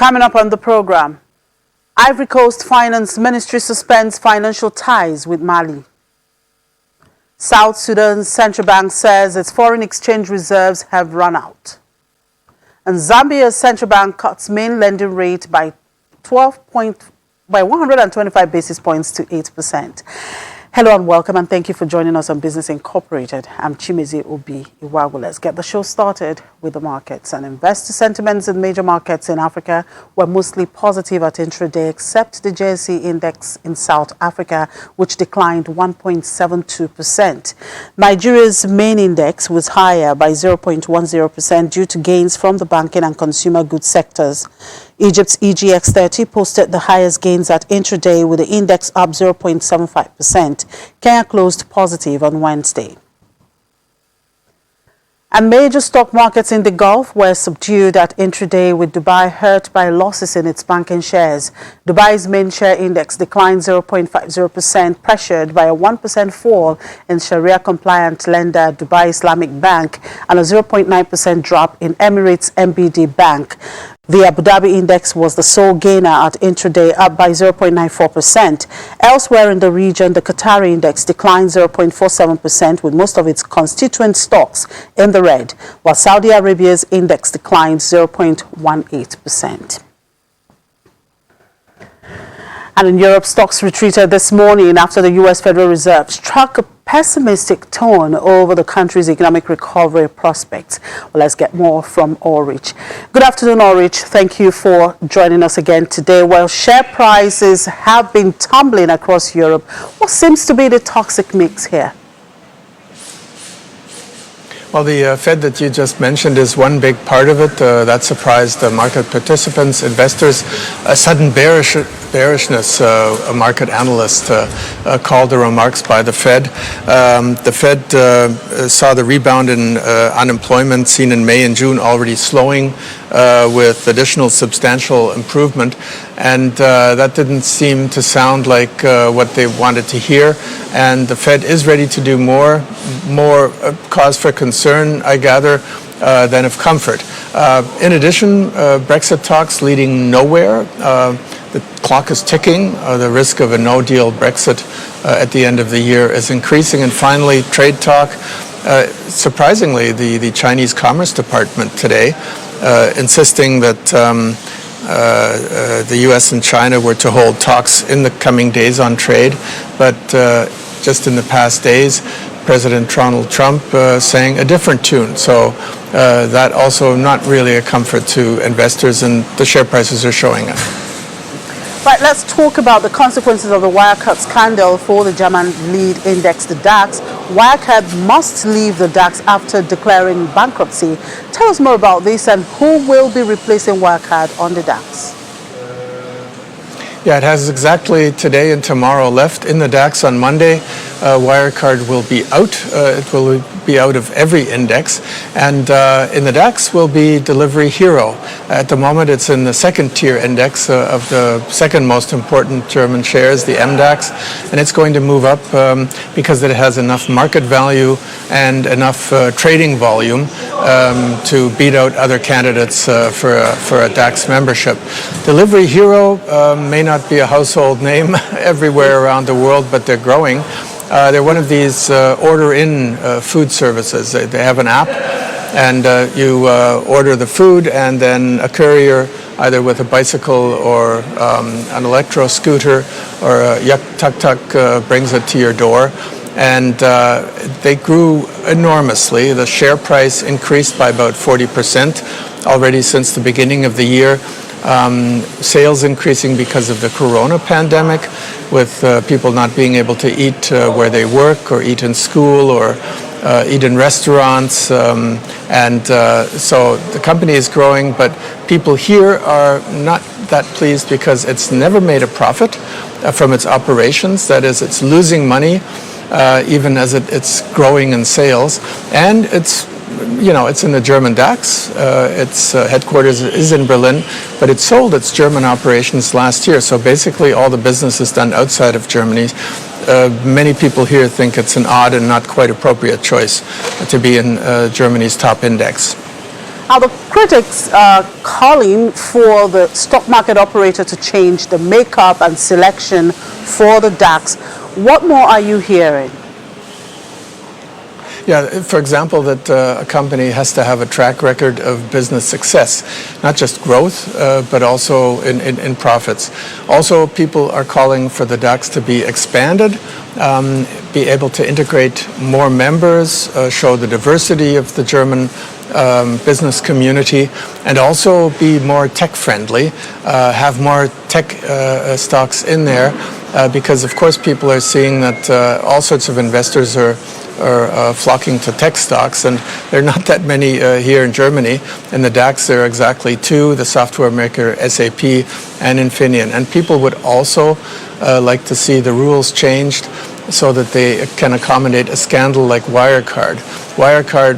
Coming up on the program, Ivory Coast Finance Ministry suspends financial ties with Mali. South Sudan's central bank says its foreign exchange reserves have run out. And Zambia's central bank cuts main lending rate by 125 basis points to 8%. Hello and welcome, and thank you for joining us on Business Incorporated. I'm Chimeze Obi Iwagu. Let's get the show started with the markets. And investor sentiments in major markets in Africa were mostly positive at intraday, except the JSE index in South Africa, which declined 1.72%. Nigeria's main index was higher by 0.10% due to gains from the banking and consumer goods sectors. Egypt's EGX30 posted the highest gains at intraday, with the index up 0.75%. Kenya closed positive on Wednesday. And major stock markets in the Gulf were subdued at intraday, with Dubai hurt by losses in its banking shares. Dubai's main share index declined 0.50%, pressured by a 1% fall in Sharia-compliant lender Dubai Islamic Bank and a 0.9% drop in Emirates MBD Bank. The Abu Dhabi index was the sole gainer at intraday, up by 0.94%. Elsewhere in the region, the Qatari index declined 0.47%, with most of its constituent stocks in the red, while Saudi Arabia's index declined 0.18%. And in Europe, stocks retreated this morning after the U.S. Federal Reserve struck a pessimistic tone over the country's economic recovery prospects. Well, let's get more from Ulrich. Good afternoon, Ulrich. Thank you for joining us again today. Well, share prices have been tumbling across Europe. What seems to be the toxic mix here? Well, the Fed that you just mentioned is one big part of it. That surprised market participants, investors. A sudden bearishness, a market analyst called the remarks by the Fed. The Fed saw the rebound in unemployment seen in May and June already slowing with additional substantial improvement. And that didn't seem to sound like what they wanted to hear. And the Fed is ready to do more cause for concern, I gather, than of comfort. In addition, Brexit talks leading nowhere. The clock is ticking. The risk of a no-deal Brexit at the end of the year is increasing. And finally, trade talk. Surprisingly, the Chinese Commerce Department today insisting that the U.S. and China were to hold talks in the coming days on trade, but just in the past days, President Donald Trump sang a different tune. So that also not really a comfort to investors, and the share prices are showing it. Right, let's talk about the consequences of the Wirecard scandal for the German lead index, the DAX. Wirecard must leave the DAX after declaring bankruptcy. Tell us more about this, and who will be replacing Wirecard on the DAX? Yeah, it has exactly today and tomorrow left. In the DAX on Monday, Wirecard will be out. It will be out of every index. And in the DAX will be Delivery Hero. At the moment, it's in the second tier index of the second most important German shares, the MDAX. And it's going to move up because it has enough market value and enough trading volume to beat out other candidates for a DAX membership. Delivery Hero may not be a household name everywhere around the world, but they're growing. They're one of these order-in food services. They have an app, and you order the food, and then a courier, either with a bicycle or an electro scooter or a tuk-tuk, brings it to your door. And they grew enormously. The share price increased by about 40% already since the beginning of the year. Sales increasing because of the corona pandemic, with people not being able to eat where they work or eat in school or eat in restaurants. So the company is growing, but people here are not that pleased because it's never made a profit from its operations. That is, it's losing money even as it's growing in sales. And it's in the German DAX. Its headquarters is in Berlin, but it sold its German operations last year. So basically all the business is done outside of Germany. Many people here think it's an odd and not quite appropriate choice to be in Germany's top index. Are the critics calling for the stock market operator to change the makeup and selection for the DAX? What more are you hearing? Yeah, for example, that a company has to have a track record of business success, not just growth, but also in profits. Also, people are calling for the DAX to be expanded, be able to integrate more members, show the diversity of the German business community, and also be more tech-friendly, have more tech stocks in there, because of course people are seeing that all sorts of investors are flocking to tech stocks, and there are not that many here in Germany. In the DAX, there are exactly two: the software maker SAP and Infineon. And people would also like to see the rules changed so that they can accommodate a scandal like Wirecard. Wirecard,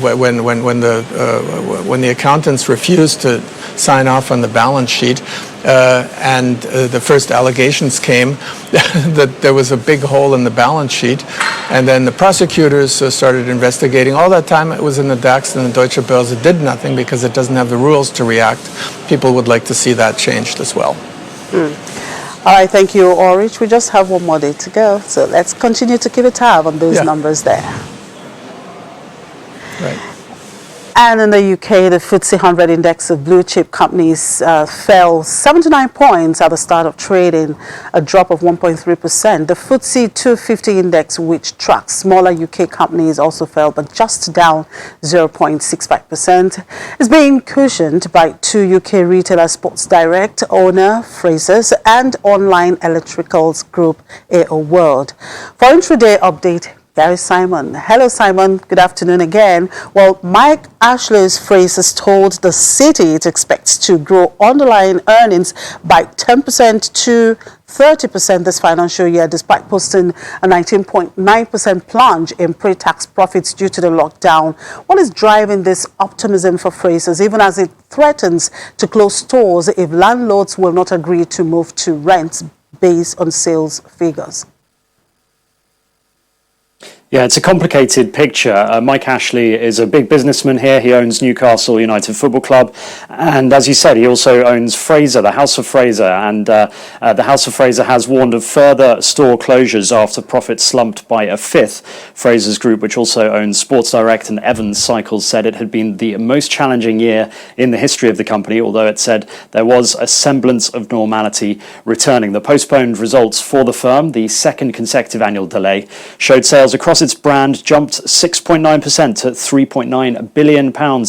when the accountants refused to sign off on the balance sheet, and the first allegations came that there was a big hole in the balance sheet, and then the prosecutors started investigating. All that time it was in the DAX and the Deutsche Börse did nothing because it doesn't have the rules to react. People would like to see that changed as well. All right, thank you, Ulrich. We just have one more day to go, so let's continue to keep a tab on those numbers there. Right. And in the UK, the FTSE 100 index of blue chip companies fell 79 points at the start of trading, a drop of 1.3%. The FTSE 250 index, which tracks smaller UK companies, also fell, but just down 0.65%. It's being cushioned by two UK retailers, Sports Direct owner Frasers and online electricals group AO World. For intraday update, Gary Simon. Hello, Simon. Good afternoon again. Well, Mike Ashley's Frasers told the city it expects to grow underlying earnings by 10% to 30% this financial year, despite posting a 19.9% plunge in pre-tax profits due to the lockdown. What is driving this optimism for Frasers, even as it threatens to close stores if landlords will not agree to move to rents based on sales figures? Yeah, it's a complicated picture. Mike Ashley is a big businessman here. He owns Newcastle United Football Club. And as you said, he also owns Fraser, the House of Fraser. And the House of Fraser has warned of further store closures after profits slumped by a fifth. Frasers Group, which also owns Sports Direct and Evans Cycles, said it had been the most challenging year in the history of the company, although it said there was a semblance of normality returning. The postponed results for the firm, the second consecutive annual delay, showed sales across its brand jumped 6.9% to £3.9 billion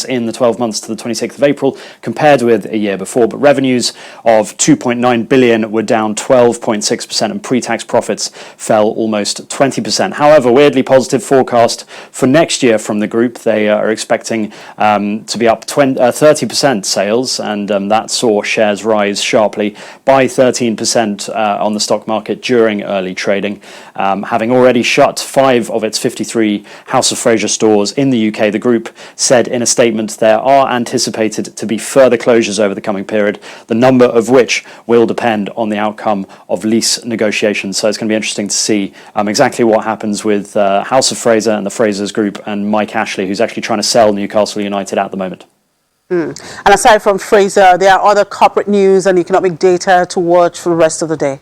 in the 12 months to the 26th of April, compared with a year before. But revenues of £2.9 billion were down 12.6%, and pre-tax profits fell almost 20%. However, weirdly positive forecast for next year from the group. They are expecting to be up 30% sales, and that saw shares rise sharply by 13% on the stock market during early trading. Having already shut 5 of its 53 House of Fraser stores in the UK, the group said in a statement there are anticipated to be further closures over the coming period, the number of which will depend on the outcome of lease negotiations. So it's going to be interesting to see exactly what happens with House of Fraser and the Frasers Group and Mike Ashley, who's actually trying to sell Newcastle United at the moment. And aside from Fraser, there are other corporate news and economic data to watch for the rest of the day.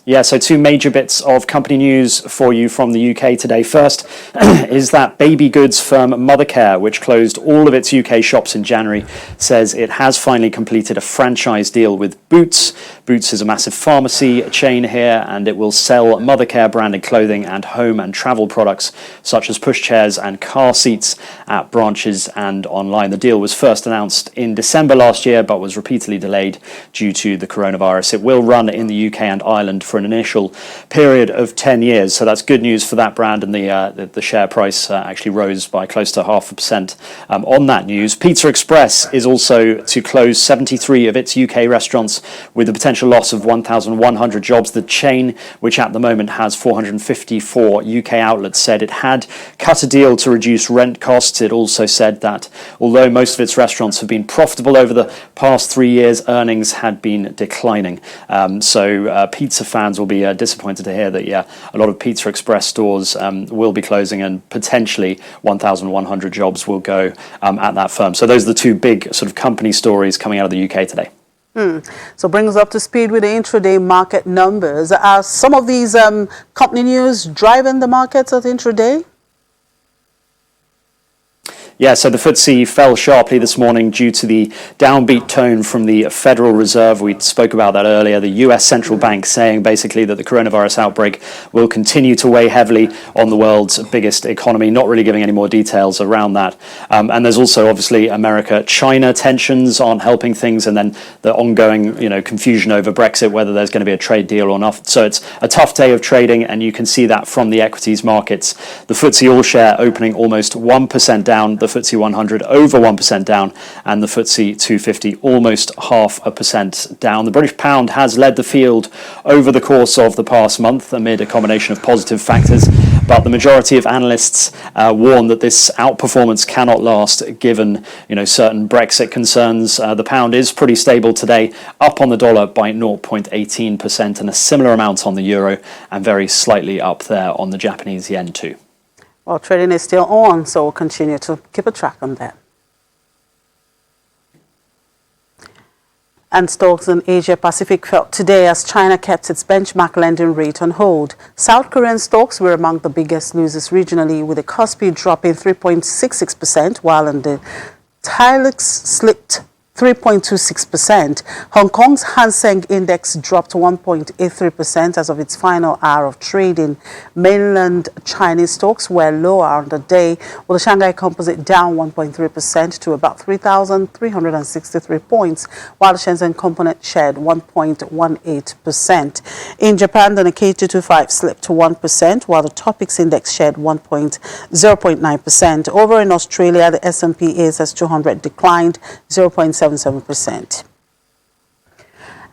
Yeah, so two major bits of company news for you from the UK today. First is that baby goods firm Mothercare, which closed all of its UK shops in January, says it has finally completed a franchise deal with Boots. Boots is a massive pharmacy chain here, and it will sell Mothercare branded clothing and home and travel products such as pushchairs and car seats at branches and online. The deal was first announced in December last year, but was repeatedly delayed due to the coronavirus. It will run in the UK and Ireland for an initial period of 10 years. So that's good news for that brand, and the share price actually rose by close to 0.5% on that news. Pizza Express is also to close 73 of its UK restaurants with the potential loss of 1,100 jobs. The chain, which at the moment has 454 UK outlets, said it had cut a deal to reduce rent costs. It also said that although most of its restaurants have been profitable over the past 3 years, earnings had been declining. So pizza fans brands will be disappointed to hear that, a lot of Pizza Express stores will be closing, and potentially 1,100 jobs will go at that firm. So those are the two big sort of company stories coming out of the UK today. So bring us up to speed with the intraday market numbers. Are some of these company news driving the markets at intraday? Yeah, so the FTSE fell sharply this morning due to the downbeat tone from the Federal Reserve. We spoke about that earlier. The US central bank saying basically that the coronavirus outbreak will continue to weigh heavily on the world's biggest economy, not really giving any more details around that. And there's also obviously America-China tensions aren't helping things, and then the ongoing confusion over Brexit, whether there's going to be a trade deal or not. So it's a tough day of trading, and you can see that from the equities markets. The FTSE All-Share opening almost 1% down. The FTSE 100 over 1% down, and the FTSE 250 almost 0.5% down. The British pound has led the field over the course of the past month amid a combination of positive factors, but the majority of analysts warn that this outperformance cannot last given certain Brexit concerns. The pound is pretty stable today, up on the dollar by 0.18%, and a similar amount on the euro, and very slightly up there on the Japanese yen too. Well, trading is still on, so we'll continue to keep a track on that. And stocks in Asia Pacific fell today as China kept its benchmark lending rate on hold. South Korean stocks were among the biggest losers regionally, with the Kospi dropping 3.66%, while in the TAIEX slipped 3.26%. Hong Kong's Hang Seng Index dropped 1.83% as of its final hour of trading. Mainland Chinese stocks were lower on the day, with the Shanghai Composite down 1.3% to about 3,363 points, while the Shenzhen Component shed 1.18%. In Japan, the Nikkei 225 slipped 1%, while the Topix Index shed 0.9%. Over in Australia, the S&P ASX 200 declined 0.77%.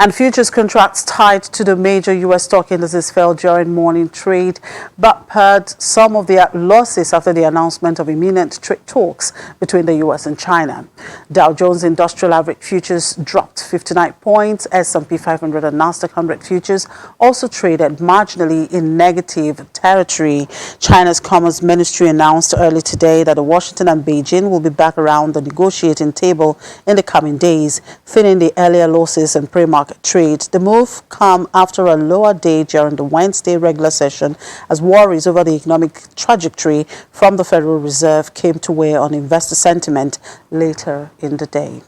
And futures contracts tied to the major U.S. stock indices fell during morning trade, but pared some of their losses after the announcement of imminent trade talks between the U.S. and China. Dow Jones Industrial Average futures dropped 59 points. S&P 500 and Nasdaq 100 futures also traded marginally in negative territory. China's Commerce Ministry announced early today that Washington and Beijing will be back around the negotiating table in the coming days, thinning the earlier losses in pre-market trade. The move come after a lower day during the Wednesday regular session, as worries over the economic trajectory from the Federal Reserve came to weigh on investor sentiment later in the day.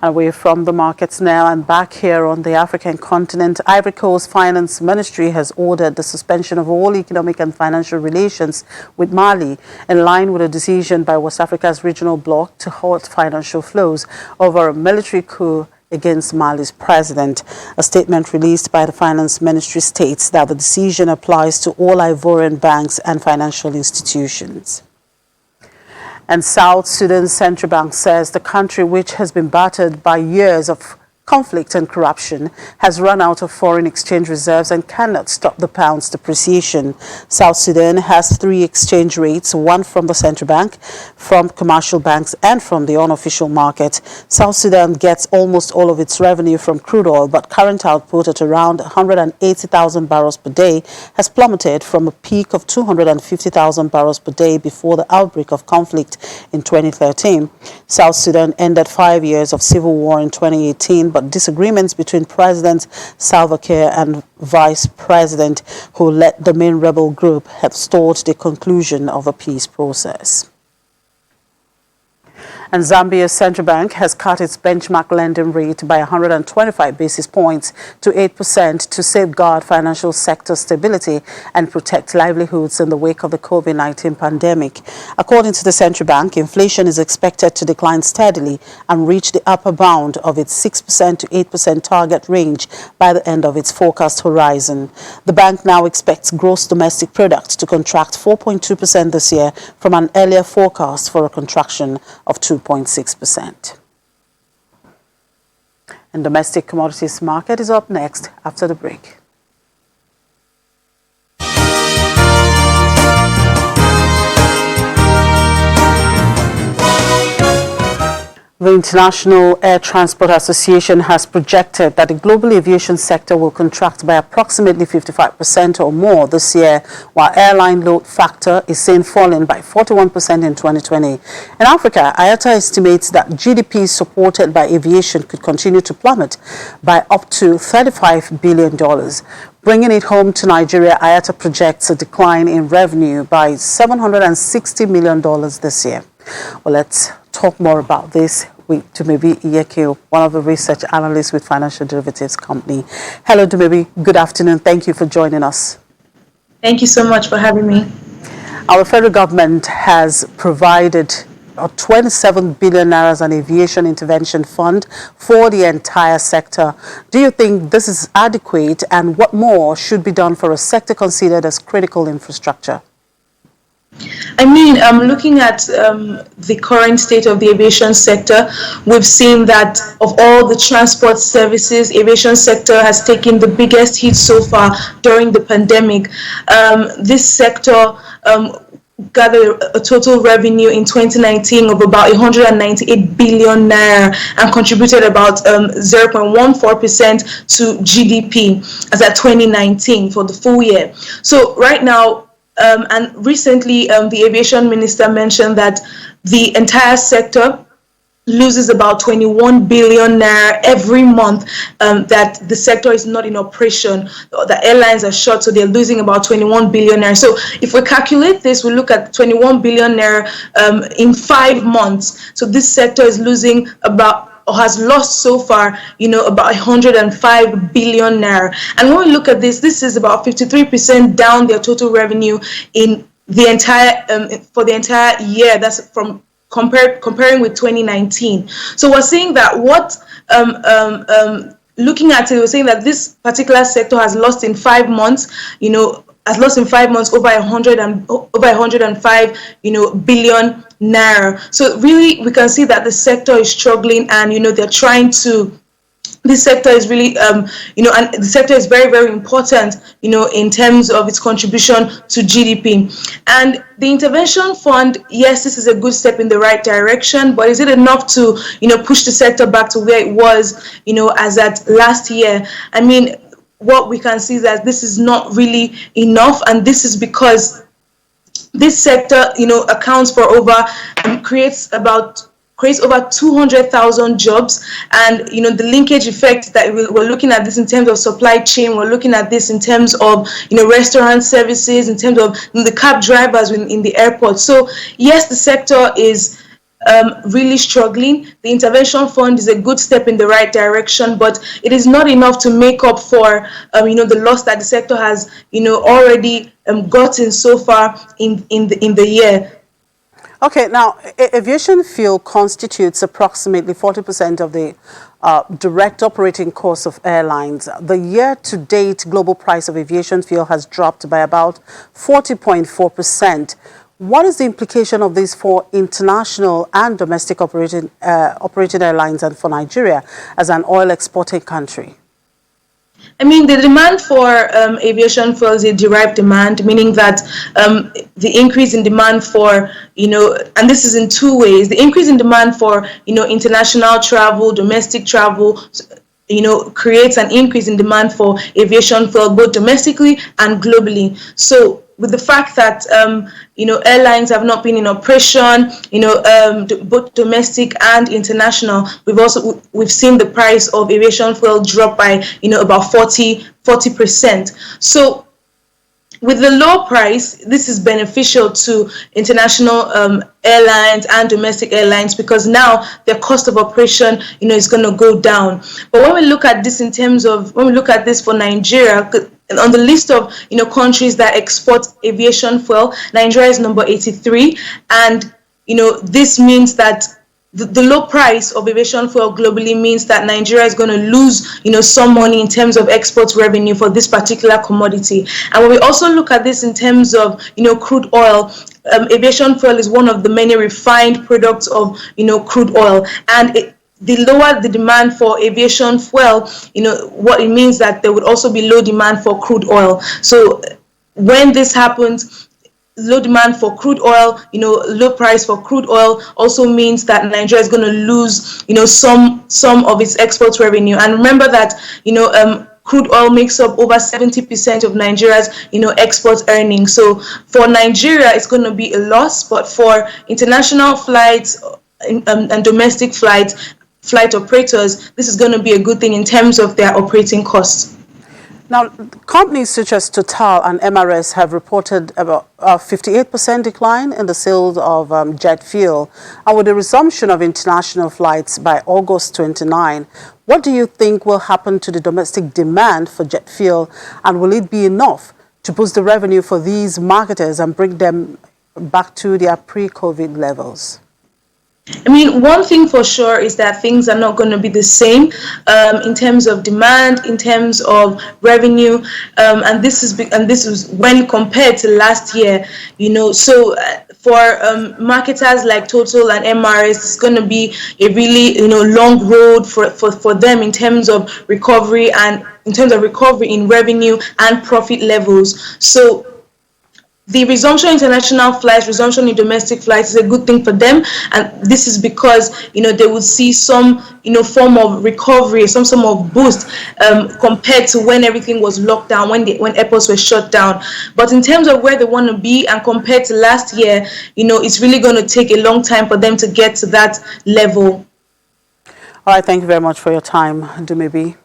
Away from the markets now and back here on the African continent, Ivory Coast Finance Ministry has ordered the suspension of all economic and financial relations with Mali, in line with a decision by West Africa's regional bloc to halt financial flows over a military coup against Mali's president. A statement released by the Finance Ministry states that the decision applies to all Ivorian banks and financial institutions. And South Sudan's central bank says the country, which has been battered by years of conflict and corruption, has run out of foreign exchange reserves and cannot stop the pound's depreciation. South Sudan has 3 exchange rates, one from the central bank, from commercial banks, and from the unofficial market. South Sudan gets almost all of its revenue from crude oil, but current output at around 180,000 barrels per day has plummeted from a peak of 250,000 barrels per day before the outbreak of conflict in 2013. South Sudan ended 5 years of civil war in 2018, but disagreements between President Salva Kiir and Vice President, who led the main rebel group, have stalled the conclusion of a peace process. And Zambia's central bank has cut its benchmark lending rate by 125 basis points to 8% to safeguard financial sector stability and protect livelihoods in the wake of the COVID-19 pandemic. According to the central bank, inflation is expected to decline steadily and reach the upper bound of its 6% to 8% target range by the end of its forecast horizon. The bank now expects gross domestic product to contract 4.2% this year from an earlier forecast for a contraction of 2.6%. And domestic commodities market is up next after the break. The International Air Transport Association has projected that the global aviation sector will contract by approximately 55% or more this year, while airline load factor is seen falling by 41% in 2020. In Africa, IATA estimates that GDP supported by aviation could continue to plummet by up to $35 billion. Bringing it home to Nigeria, IATA projects a decline in revenue by $760 million this year. Well, let's talk more about this with Dumebi Iyeke, one of the research analysts with Financial Derivatives Company. Hello, Dumebi. Good afternoon. Thank you for joining us. Thank you so much for having me. Our federal government has provided 27 billion naira as an aviation intervention fund for the entire sector. Do you think this is adequate, and what more should be done for a sector considered as critical infrastructure? I mean, looking at the current state of the aviation sector, we've seen that of all the transport services, aviation sector has taken the biggest hit so far during the pandemic. This sector gathered a total revenue in 2019 of about 198 billion naira and contributed about 0.14% to GDP as at 2019 for the full year. So right now, and recently, the aviation minister mentioned that the entire sector loses about 21 billion naira every month, that the sector is not in operation. The airlines are short, so they're losing about 21 billion naira. So if we calculate this, we look at 21 billion naira in 5 months. So this sector is losing about, or has lost so far, about 105 billion naira. And when we look at this, this is about 53% down their total revenue in the entire for the entire year. That's from comparing with 2019. So we're saying that looking at it, we're saying that this particular sector has lost in 5 months, over 105 billion naira. So really we can see that the sector is struggling, and they're trying to, this sector is really and the sector is very, very important in terms of its contribution to GDP. And the intervention fund, yes, this is a good step in the right direction, but is it enough to push the sector back to where it was as at last year? I mean, what we can see is that this is not really enough, and this is because this sector, accounts for creates over 200,000 jobs, and the linkage effect that we're looking at this in terms of supply chain. We're looking at this in terms of restaurant services, in terms of the cab drivers in the airport. So yes, the sector is really struggling. The intervention fund is a good step in the right direction, but it is not enough to make up for the loss that the sector has already gotten so far in the year. Okay, now aviation fuel constitutes approximately 40% of the direct operating costs of airlines. The year-to-date global price of aviation fuel has dropped by about 40.4%. What is the implication of this for international and domestic operating airlines and for Nigeria as an oil exporting country? I mean, the demand for aviation fuel is a derived demand, meaning that the increase in demand for, and this is in two ways. The increase in demand for, international travel, domestic travel, creates an increase in demand for aviation fuel, both domestically and globally. So with the fact that airlines have not been in operation, both domestic and international, we've seen the price of aviation fuel drop by about 40%. So with the low price, this is beneficial to international airlines and domestic airlines, because now their cost of operation is going to go down. But when we look at this for Nigeria, on the list of countries that export aviation fuel, Nigeria is number 83, and this means that the low price of aviation fuel globally means that Nigeria is going to lose some money in terms of export revenue for this particular commodity. And when we also look at this in terms of crude oil, aviation fuel is one of the many refined products of crude oil, and the lower the demand for aviation fuel, what it means that there would also be low demand for crude oil. So when this happens, low demand for crude oil, low price for crude oil also means that Nigeria is going to lose, some of its export revenue. And remember that, crude oil makes up over 70% of Nigeria's, export earnings. So for Nigeria, it's going to be a loss, but for international flights and domestic flight operators, this is going to be a good thing in terms of their operating costs. Now, companies such as Total and MRS have reported about a 58% decline in the sales of jet fuel. And with the resumption of international flights by August 29, what do you think will happen to the domestic demand for jet fuel? And will it be enough to boost the revenue for these marketers and bring them back to their pre-COVID levels? I mean, one thing for sure is that things are not going to be the same in terms of demand, in terms of revenue, and this is when compared to last year. So for marketers like Total and MRS, it's going to be a really long road for them in terms of recovery in revenue and profit levels. So the resumption of international flights, resumption in domestic flights is a good thing for them, and this is because they would see some form of recovery, some sort of boost compared to when everything was locked down, when airports were shut down. But in terms of where they want to be and compared to last year, it's really going to take a long time for them to get to that level. All right, thank you very much for your time, Dumebi.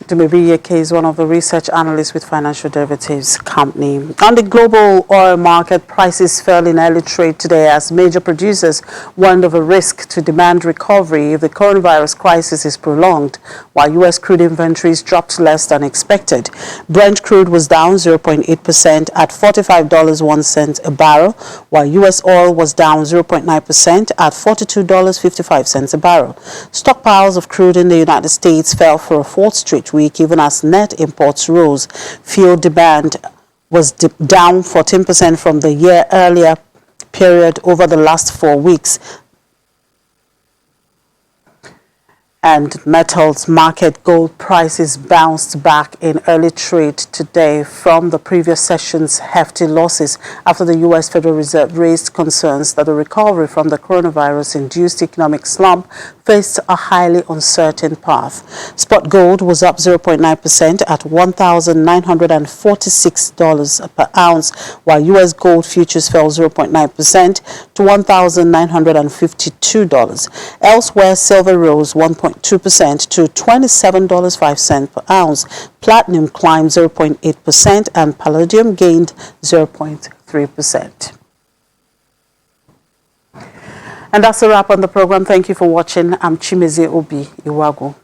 Dumebi Yeke is one of the research analysts with Financial Derivatives Company. On the global oil market, prices fell in early trade today as major producers warned of a risk to demand recovery if the coronavirus crisis is prolonged, while U.S. crude inventories dropped less than expected. Brent crude was down 0.8% at $45.01 a barrel, while U.S. oil was down 0.9% at $42.55 a barrel. Stockpiles of crude in the United States fell for a fourth straight week, even as net imports rose. Fuel demand was down 14% from the year earlier period over the last 4 weeks. And metals market gold prices bounced back in early trade today from the previous session's hefty losses after the U.S. Federal Reserve raised concerns that the recovery from the coronavirus-induced economic slump faced a highly uncertain path. Spot gold was up 0.9% at $1,946 per ounce, while U.S. gold futures fell 0.9% to $1,952. Elsewhere, silver rose 1.2% to $27.05 per ounce. Platinum climbed 0.8% and palladium gained 0.3%. And that's a wrap on the program. Thank you for watching. I'm Chimeze Obi Iwagu.